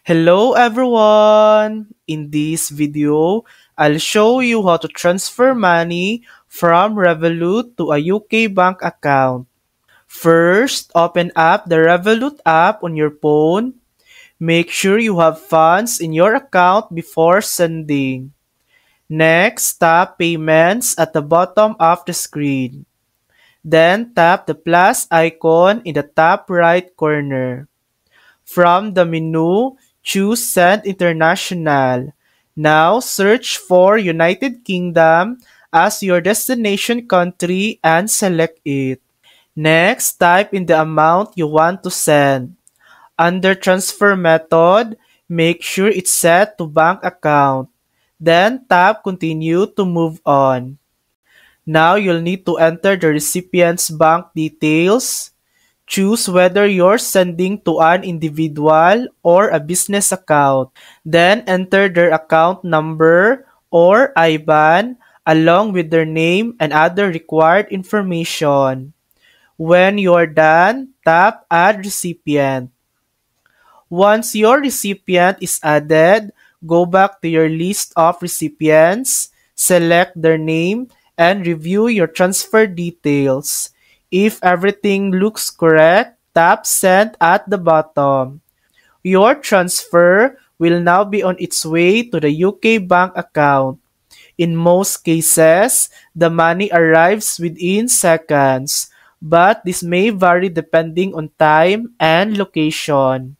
Hello everyone! In this video, I'll show you how to transfer money from Revolut to a UK bank account. First, open up the Revolut app on your phone. Make sure you have funds in your account before sending. Next, tap Payments at the bottom of the screen. Then tap the plus icon in the top right corner. From the menu, choose Send International. Now, search for United Kingdom as your destination country and select it. Next, type in the amount you want to send. Under Transfer Method, make sure it's set to bank account. Then tap Continue to move on. Now you'll need to enter the recipient's bank details. Choose whether you're sending to an individual or a business account. Then enter their account number or IBAN along with their name and other required information. When you're done, tap Add Recipient. Once your recipient is added, go back to your list of recipients, select their name, and review your transfer details. If everything looks correct, tap Send at the bottom. Your transfer will now be on its way to the UK bank account. In most cases, the money arrives within seconds, but this may vary depending on time and location.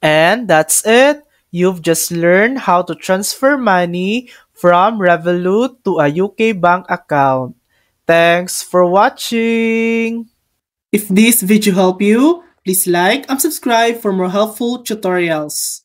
And that's it. You've just learned how to transfer money from Revolut to a UK bank account. Thanks for watching! If this video helped you, please like and subscribe for more helpful tutorials.